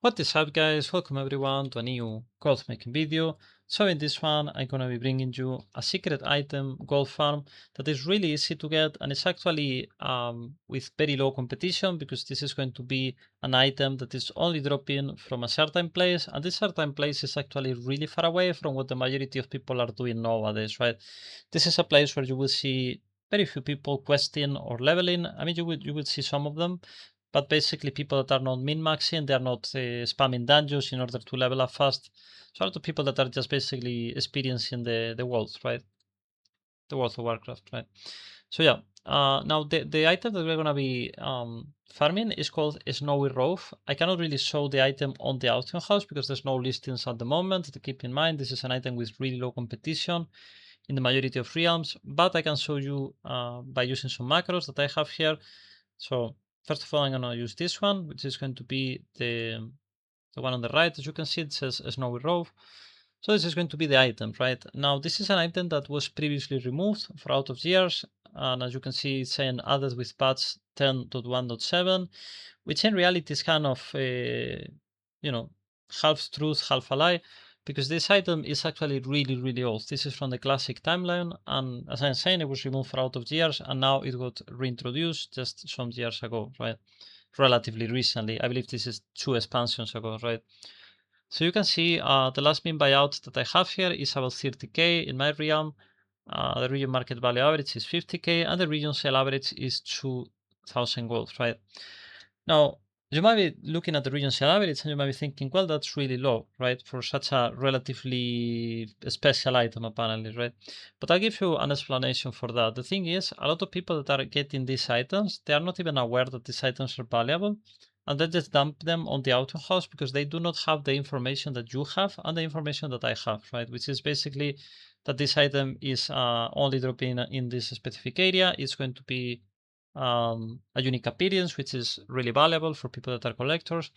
What is up, guys? Welcome everyone to a new gold making video. So in this one I'm gonna be bringing you a secret item gold farm that is really easy to get, and it's actually with very low competition, because this is going to be an item that is only dropping from a certain place, and this certain place is actually really far away from what the majority of people are doing nowadays, right? This is a place where you will see very few people questing or leveling. I mean, you will see some of them, but basically people that are not min-maxing, they are not spamming dungeons in order to level up fast. So a lot of people that are just basically experiencing the world, right? The world of Warcraft, right? So yeah, now the item that we're gonna be farming is called Snowy Rove. I cannot really show the item on the auction house because there's no listings at the moment. To keep in mind, this is an item with really low competition in the majority of realms, but I can show you by using some macros that I have here. So first of all, I'm gonna use this one, which is going to be the one on the right. As you can see, it says Snowy Rove. So this is going to be the item, right? Now, this is an item that was previously removed for out of years. And as you can see, it's saying added with patch 10.1.7, which in reality is kind of, half truth, half a lie, because this item is actually really, really old. This is from the classic timeline. And as I'm saying, it was removed for out of years, and now it got reintroduced just some years ago, right? Relatively recently. I believe this is 2 expansions ago, right? So you can see the last min buyout that I have here is about 30k in my realm. The region market value average is 50k, and the region sale average is 2000 gold, right? Now, you might be looking at the region sale average and you might be thinking, well, that's really low, right? For such a relatively special item, apparently, right? But I'll give you an explanation for that. The thing is, a lot of people that are getting these items, they are not even aware that these items are valuable, and they just dump them on the auction house because they do not have the information that you have and the information that I have, right? Which is basically that this item is only dropping in this specific area. It's going to be a unique appearance, which is really valuable for people that are collectors.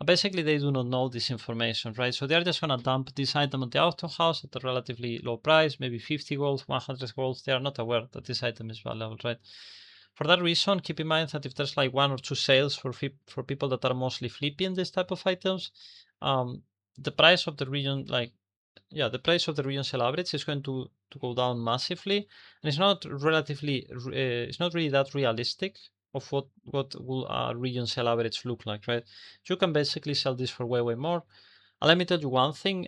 And basically, they do not know this information, right? So they're just gonna dump this item at the auction house at a relatively low price, maybe 50 gold, 100 gold. They are not aware that this item is valuable, right? For that reason, keep in mind that if there's like 1 or 2 sales for people that are mostly flipping this type of items, the price of the region, the price of the region sale average is going to go down massively, and it's not really that realistic of what will a region sale average look like, right? You can basically sell this for way more. And let me tell you one thing,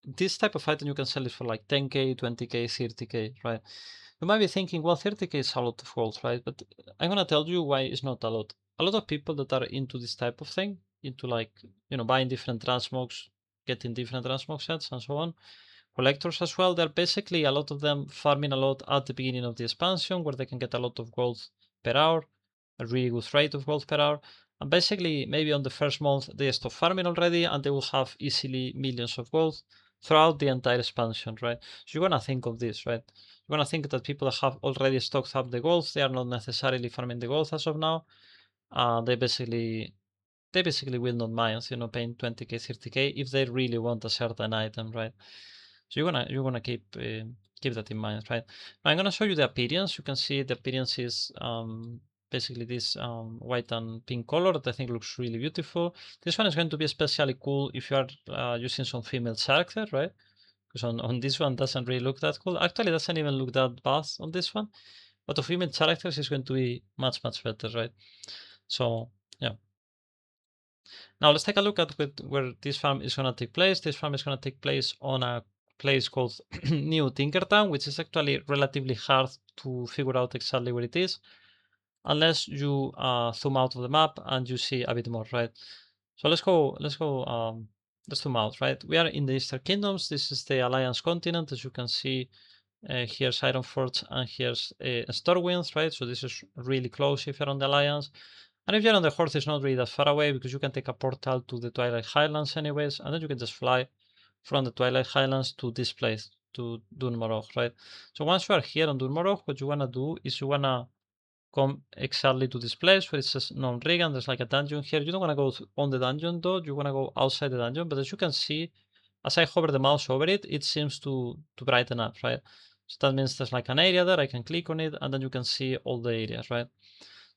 this type of item you can sell it for like 10k, 20k, 30k, right? You might be thinking, well, 30k is a lot of gold, right? But I'm gonna tell you why it's not a lot. A lot of people that are into this type of thing, into like, buying different transmogs, getting different transmog sets and so on, collectors as well, they're basically a lot of them farming a lot at the beginning of the expansion where they can get a lot of gold per hour, a really good rate of gold per hour. And basically, maybe on the first month, they stop farming already and they will have easily millions of gold throughout the entire expansion, right? So you're gonna think of this, right? You're gonna think that people that have already stocked up the gold, they are not necessarily farming the gold as of now. They basically will not mind, paying 20k, 30k if they really want a certain item, right? So you're gonna keep that in mind, right? Now I'm gonna show you the appearance. You can see the appearance is basically this white and pink color that I think looks really beautiful. This one is going to be especially cool if you are using some female character, right? Because on this one doesn't really look that cool. Actually, it doesn't even look that bad on this one. But of female characters is going to be much better, right? So yeah. Now let's take a look at where this farm is going to take place. This farm is going to take place on a place called New Tinkertown, which is actually relatively hard to figure out exactly where it is, unless you zoom out of the map and you see a bit more, right? So let's zoom out, right? We are in the Eastern Kingdoms. This is the Alliance continent. As you can see, here's Ironforge and here's Stormwinds, right? So this is really close if you're on the Alliance. And if you're on the Horse, it's not really that far away because you can take a portal to the Twilight Highlands anyways, and then you can just fly from the Twilight Highlands to this place, to Dunmorog, right? So once you are here on Dunmorog, what you wanna do is you wanna come exactly to this place where it says non-rig, and there's like a dungeon here. You don't wanna go on the dungeon though, you wanna go outside the dungeon, but as you can see, as I hover the mouse over it, it seems to brighten up, right? So that means there's like an area there, I can click on it, and then you can see all the areas, right?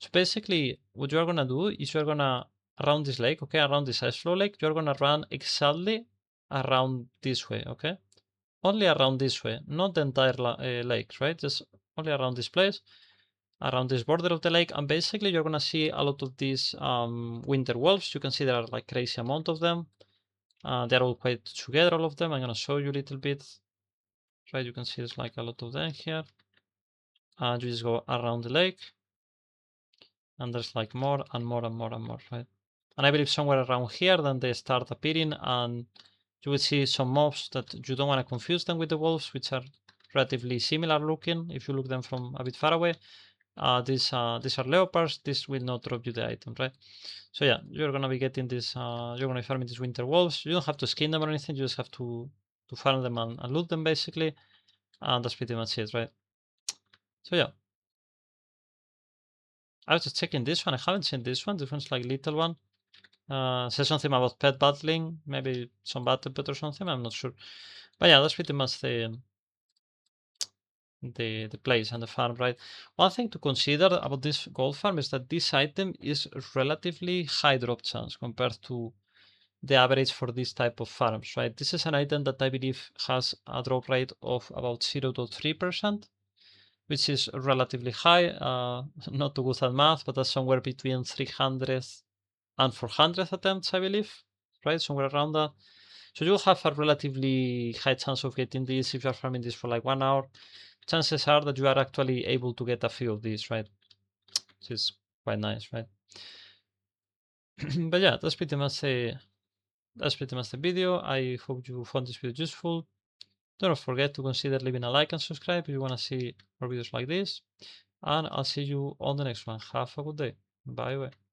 So basically, what you are gonna do is you're gonna around this lake, okay, around this ice flow lake, you're gonna run exactly around this way, okay? Only around this way, not the entire lake, right? Just only around this place, around this border of the lake, and basically you're gonna see a lot of these winter wolves. You can see there are like crazy amount of them. They're all quite together, all of them. I'm gonna show you a little bit, right? You can see there's like a lot of them here. And you just go around the lake, and there's like more and more and more and more, right? And I believe somewhere around here, then they start appearing, and you will see some mobs that you don't want to confuse them with the wolves, which are relatively similar looking if you look them from a bit far away. These are leopards. This will not drop you the item, right? So yeah, you're gonna be getting this. You're gonna be farming these winter wolves. You don't have to skin them or anything. You just have to farm them and loot them basically, and that's pretty much it, right? So yeah, I was just checking this one. I haven't seen this one. This one's like little one. Says something about pet battling, maybe some battle pet or something. I'm not sure, but yeah, that's pretty much the place and the farm, right? One thing to consider about this gold farm is that this item is relatively high drop chance compared to the average for this type of farms, right? This is an item that I believe has a drop rate of about 0.3%, which is relatively high. Not too good at math, but that's somewhere between 300 and 400 attempts, I believe, right? Somewhere around that. So you'll have a relatively high chance of getting this if you're farming this for like 1 hour. Chances are that you are actually able to get a few of these, right? Which is quite nice, right? But yeah, that's pretty much the video. I hope you found this video useful. Don't forget to consider leaving a like and subscribe if you want to see more videos like this. And I'll see you on the next one. Have a good day. Bye bye.